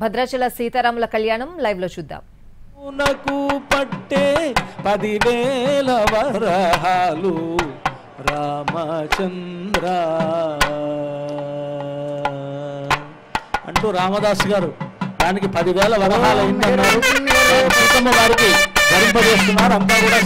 భద్రాచల సీతారాముల కళ్యాణం లైవ్ లో చూద్దాం. నాకు పట్టే 10,000 వరహాలు రామచంద్ర అంటూ రామదాస్ గారు దానికి 10,000 వరహాలు అయిందన్నారు. సీతమ్మ వారికి ధరింపజేస్తున్నారు. అంతా కూడా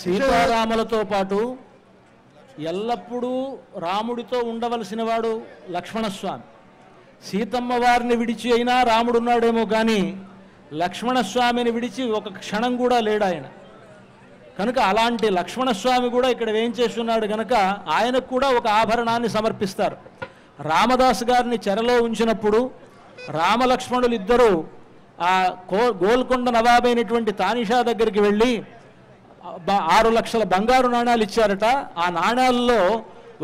సీతారాములతో పాటు ఎల్లప్పుడూ రాముడితో ఉండవలసిన వాడు లక్ష్మణస్వామి. సీతమ్మ వారిని విడిచి అయినా రాముడు ఉన్నాడేమో కానీ లక్ష్మణస్వామిని విడిచి ఒక క్షణం కూడా లేడు ఆయన. కనుక అలాంటి లక్ష్మణస్వామి కూడా ఇక్కడ ఏం చేస్తున్నాడు కనుక ఆయనకు కూడా ఒక ఆభరణాన్ని సమర్పిస్తారు. రామదాస్ గారిని చెరలో ఉంచినప్పుడు రామలక్ష్మణులు ఇద్దరూ ఆ గోల్కొండ నవాబైనటువంటి తానిషా దగ్గరికి వెళ్ళి 6 లక్షల బంగారు నాణాలు ఇచ్చారట. ఆ నాణాల్లో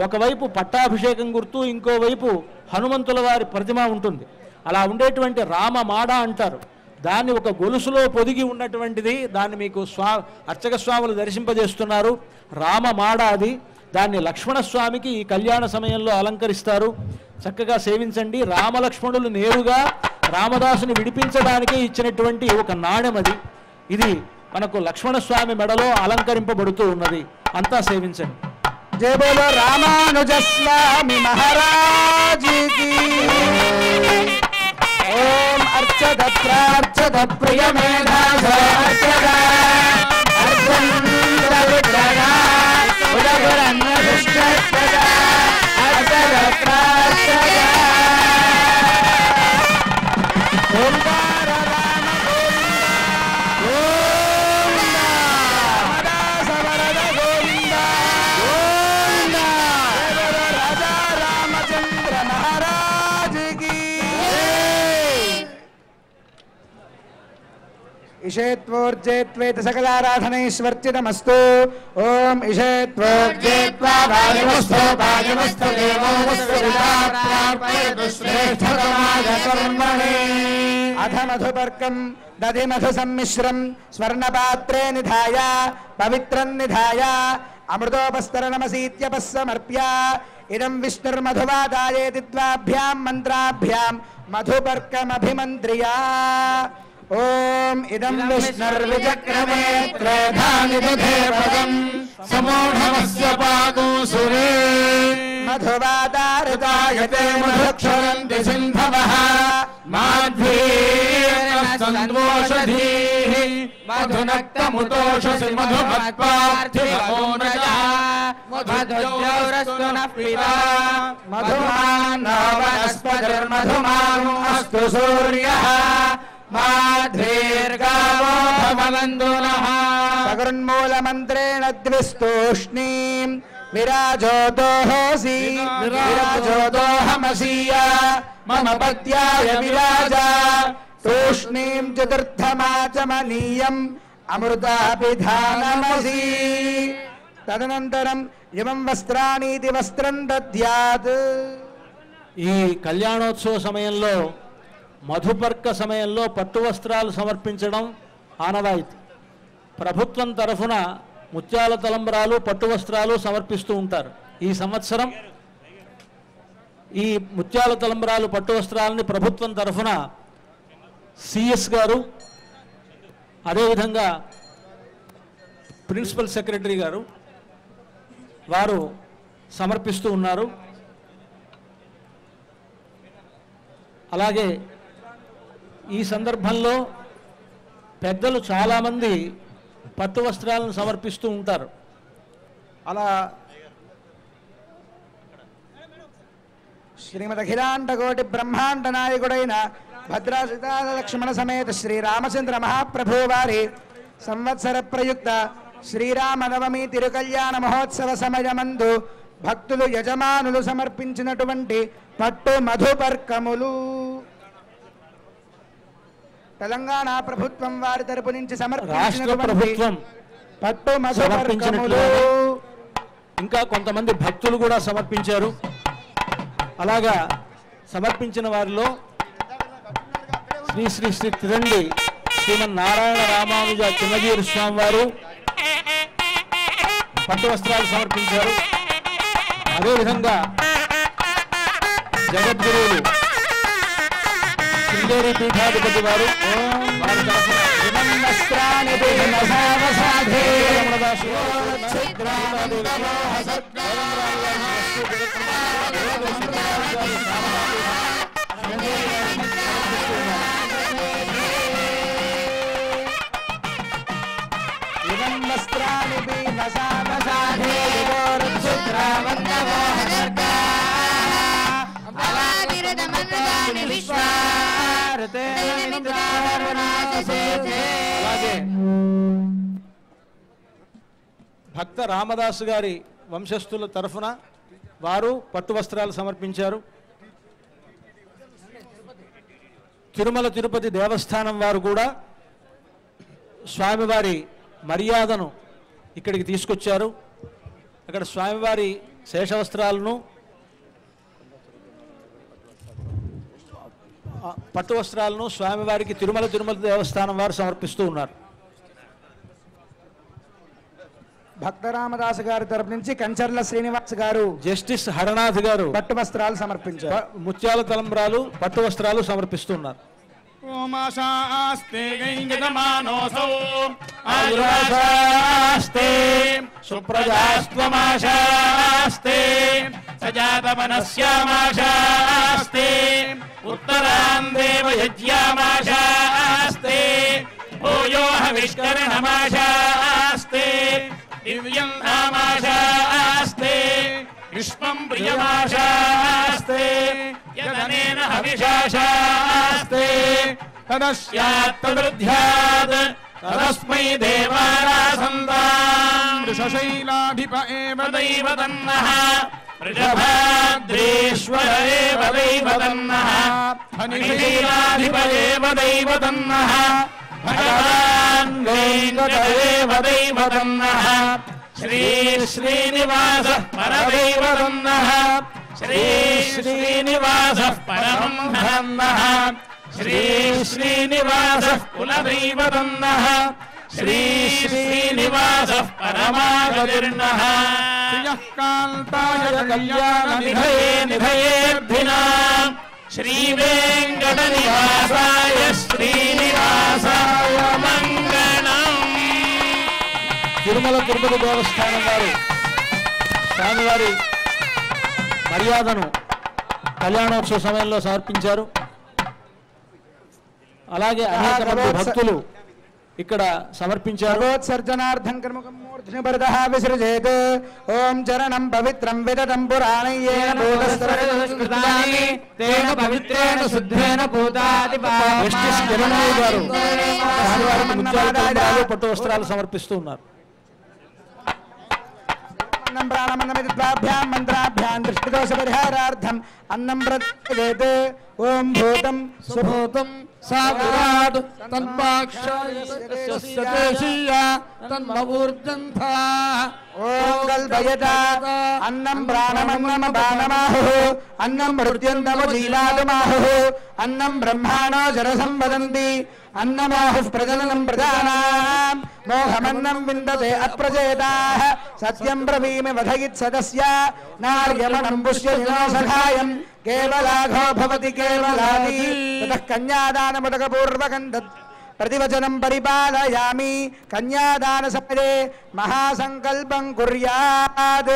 ఒకవైపు పట్టాభిషేకం గుర్తు, ఇంకోవైపు హనుమంతుల వారి ప్రతిమ ఉంటుంది. అలా ఉండేటువంటి రామమాడ అంటారు. దాన్ని ఒక గొలుసులో పొదిగి ఉన్నటువంటిది. దాన్ని మీకు అర్చక స్వాములు దర్శింపజేస్తున్నారు. రామమాడ అది. దాన్ని లక్ష్మణస్వామికి ఈ కళ్యాణ సమయంలో అలంకరిస్తారు. చక్కగా సేవించండి. రామలక్ష్మణులు నేరుగా రామదాసుని విడిపించడానికే ఇచ్చినటువంటి ఒక నాణెం అది. ఇది మనకు లక్ష్మణస్వామి మెడలో అలంకరింపబడుతూ ఉన్నది. అంతా సేవించండి. జయ బోలో రామానుజ స్వామి మహారాజుకి. ఓం అర్చద ప్రార్చద ప్రియ మేధాస అర్చద అర్చంద విగ్రహ ఉదగురన్న దుష్టద అర్చద ప్రార్చద ఓంకార రామ గోవింద రామదాస వరద గోవింద గోవింద రాజా రామచంద్ర మహారాజుకి. ఇషేత్వోర్జేత్వేత సకలారాధనైశ్వర్చితమస్తు. ఓం ఇషేత్వోర్జేత్వా భాగమస్తు భాగమస్తు దేవో వస్తురాప్రార్పయతు శ్రేష్ఠతమాయ కర్మణి. అథ మధుపర్కం దధి మధు సమ్మిశ్రం స్వర్ణపాత్రే నిధాయ పవిత్రం నిధాయ అమృతోపస్తరణమసీత్యపస్సమర్ప్య ఇదం విష్ణుర్మధువాదాయేతి ద్వాభ్యాం మంత్రాభ్యాం మధుపర్కమభిమంత్రియా. ఓం ఇదం విష్ణుర్విచక్రమే త్రేధాని దధేపదం సమూఢమస్య పాదోసురే మధువాదారితాయతే మధుక్షరంతి సింధవః మాధ్వీర్నస్సందోషధీః మధునక్తముతోషసి మధుమత్పార్థివోనజ మధుజౌరస్తు నః పితా మధుమాన్నో వనస్పతిర్మధుమానో అస్తు సూర్యః మాధ్వీర్గావో భవంతునః. సగృన్మూలమంత్రేణ ద్విస్తూష్ణీం విరాజోదోహోసి విరాజోదోహమసీయ మమ పద్యాయ విరాజ తూష్ణీం చతుర్థమాచమనీయం అమృతాభిధానమసి. తదనంతరం ఇమం వస్త్రానీతి వస్త్రం దద్యాత్. ఈ కళ్యాణోత్సవ సమయంలో మధుపర్క సమయంలో పట్టు వస్త్రాలు సమర్పించడం ఆనవాయితీ. ప్రభుత్వం తరఫున ముత్యాల తలంబ్రాలు పట్టు వస్త్రాలు సమర్పిస్తూ ఉంటారు. ఈ సంవత్సరం ఈ ముత్యాల తలంబ్రాలు పట్టు వస్త్రాలని ప్రభుత్వం తరఫున సిఎస్ గారు, అదేవిధంగా ప్రిన్సిపల్ సెక్రటరీ గారు వారు సమర్పిస్తూ ఉన్నారు. అలాగే ఈ సందర్భంలో పెద్దలు చాలామంది పట్టు వస్త్రాలను సమర్పిస్తూ ఉంటారు. అలా శ్రీమద్ అఖిలాండకోటి బ్రహ్మాండ నాయకుడైన భద్రాసీతా లక్ష్మణ సమేత శ్రీరామచంద్ర మహాప్రభు వారి సంవత్సర ప్రయుక్త శ్రీరామనవమి తిరుకల్యాణ మహోత్సవ సమయమందు భక్తులు యజమానులు సమర్పించినటువంటి పట్టు మధుపర్కములు తెలంగాణ ప్రభుత్వం వారి తరపు నుంచి సమర్పించినటువంటి పట్టు మధుపర్కములు ఇంకా కొంతమంది భక్తులు కూడా సమర్పించారు. అలాగా సమర్పించిన వారిలో శ్రీ శ్రీ శ్రీ తిరండి శ్రీమన్నారాయణ రామానుజ చిన్నజీరు స్వామి వారు పట్టు వస్త్రాలు సమర్పించారు. అదేవిధంగా జగద్గురువులు శృంగేరి పీఠాధిపతి వారు వారి తరఫున అలాగే భక్త రామదాసు గారి వంశస్థుల తరఫున వారు పట్టు వస్త్రాలు సమర్పించారు. తిరుమల తిరుపతి దేవస్థానం వారు కూడా స్వామివారి మర్యాదను ఇక్కడికి తీసుకొచ్చారు. అక్కడ స్వామివారి శేషవస్త్రాలను పట్టు వస్త్రాలను స్వామివారికి తిరుమల దేవస్థానం వారు సమర్పిస్తూ ఉన్నారు. భక్త రామదాసు గారి తరపు నుంచి కంచర్ల శ్రీనివాస్ గారు జస్టిస్ హరనాథ్ గారు పట్టు వస్త్రాలు సమర్పించారు. ముత్యాల తలంబ్రాలు పట్టు వస్త్రాలు సమర్పిస్తున్నారు. ఓమాశాస్తే గైంగమానోసౌ ఆయురాశాస్తే సుప్రజాస్త్వమాశాస్తే సజాతమనస్యామాశాస్తే ఉత్తరాం దేవయజ్యామాశాస్తే భూయో హవిష్కరణమాశాస్తే దివ్యం నామాశాస్తే విశ్వం ప్రియమాశాస్తే యదనేన హవిషాశాస్తే తదస్యాత్తదృధ్యాద్ తదస్మై దేవానాసంతాం వృషశైలాధిప ఏవ దైవతన్నః వృషభాద్రీశ్వర ఏవ దైవతన్నః ఫణిశైలాధిప ఏవ దైవతన్నః భగవాన్ వెంకటేవ దైవతన్నః శ్రీ శ్రీనివాసః పరదైవతన్నః శ్రీ శ్రీనివాసః పరబ్రహ్మణః శ్రీ శ్రీనివాసః కులదైవతన్నః శ్రీ శ్రీనివాసః పరమాగతిర్నః శ్రియః కాంతాయ కళ్యాణ నిధయే నిధయేర్ధినాం శ్రీ వెంకటనివాసాయ శ్రీనివాసాయ మంగళం. తిరుమల తిరుపతి దేవస్థానం వారు స్వామివారి మర్యాదను కళ్యాణోత్సవ సమయంలో సమర్పించారు. అలాగే అనేక మంది భక్తులు ఇక్కడ సమర్పించారు. భగవత్సర్జనార్థం కర్మకమూర్తిని పరిదః విసృజేత్. ఓం చరణం పవిత్రం విదతం పురాణయ్యేన భూతస్త్రకృతాని తేన పవిత్రేణ శుద్ధేన భూతాది జస్టిస్ కిరణయ్య గారు స్వామివారికి ముత్యాల తలంబ్రాలు పట్టు వస్త్రాలు సమర్పిస్తూ ఉన్నారు. అన్నం ప్రాణమన్నమిత్వాభ్యాం మంత్రాభ్యాం దృష్టిదోష పరిహారార్థం అన్నం ప్రతివేత్. ఓం భూతం సుభూతం సాగురాట్ తన్పాక్షాయ తన్మూర్జంథా. ఓం కల్పయత అన్నం ప్రాణమన్నమ బాణమాహు అన్నం మృత్యుంతమ జీలాదుమాహు అన్నం బ్రహ్మాణో జరసం వదంతి అన్నమాహు ప్రజననం ప్రజానాం మోహమన్నం విందతే అప్రజేతాః సత్యం బ్రవీమి వధయిత్ సదస్య నార్యమణం పుష్యదినో సఖాయం కేవలాఘో భవతి కేవలాది తతః కన్యాదానముదకపూర్వకం తత్ ప్రతివచనం పరిపాలయామి. కన్యాదాన సమయే మహాసంకల్పం కుర్యాత్.